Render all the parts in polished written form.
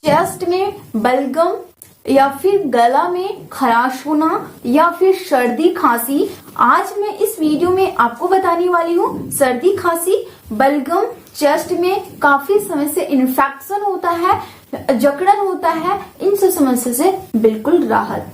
Chest में बलगम या फिर गला में खराश होना या फिर सर्दी खांसी। आज मैं इस वीडियो में आपको बताने वाली हूँ सर्दी खांसी, बलगम, चेस्ट में काफी समय से इन्फेक्शन होता है, जकड़न होता है, इन सब समस्या से बिल्कुल राहत।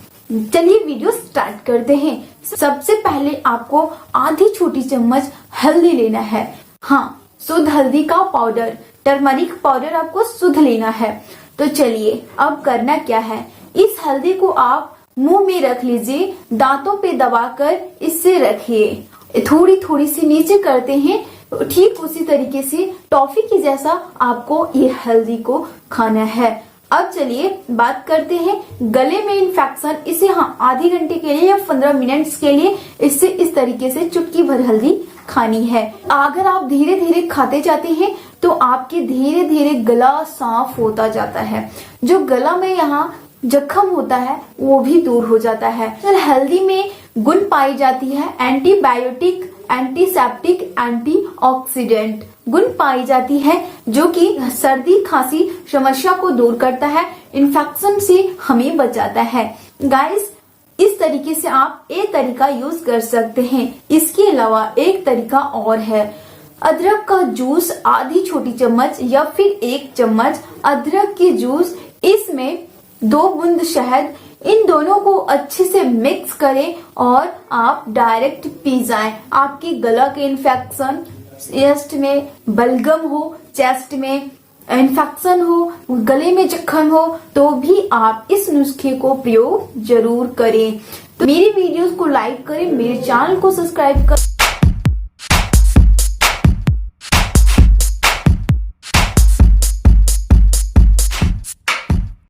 चलिए वीडियो स्टार्ट करते हैं। सबसे पहले आपको आधी छोटी चम्मच हल्दी लेना है। हाँ, शुद्ध हल्दी का पाउडर, टर्मरिक पाउडर आपको शुद्ध लेना है। तो चलिए अब करना क्या है, इस हल्दी को आप मुंह में रख लीजिए, दांतों पे दबाकर इससे रखिए, थोड़ी थोड़ी सी नीचे करते हैं, ठीक उसी तरीके से टॉफी की जैसा आपको ये हल्दी को खाना है। अब चलिए बात करते हैं गले में इन्फेक्शन, इसे आधे घंटे के लिए या 15 मिनट्स के लिए इससे इस तरीके से चुटकी भर हल्दी खानी है। अगर आप धीरे धीरे खाते जाते हैं तो आपके धीरे धीरे गला साफ होता जाता है, जो गला में यहाँ जख्म होता है वो भी दूर हो जाता है। तो हल्दी में गुण पाई जाती है, एंटीबायोटिक, एंटीसेप्टिक, एंटीऑक्सीडेंट गुण पाई जाती है, जो कि सर्दी खांसी समस्या को दूर करता है, इन्फेक्शन से हमें बचाता है। गाइस, इस तरीके से आप एक तरीका यूज कर सकते हैं। इसके अलावा एक तरीका और है, अदरक का जूस आधी छोटी चम्मच या फिर 1 चम्मच अदरक की जूस, इसमें 2 बूंद शहद, इन दोनों को अच्छे से मिक्स करें और आप डायरेक्ट पी जाएं। आपकी गला के इन्फेक्शन, चेस्ट में बलगम हो, चेस्ट में इन्फेक्शन हो, गले में जख्म हो, तो भी आप इस नुस्खे को प्रयोग जरूर करें। तो मेरी वीडियोस को लाइक करें, मेरे चैनल को सब्सक्राइब करें।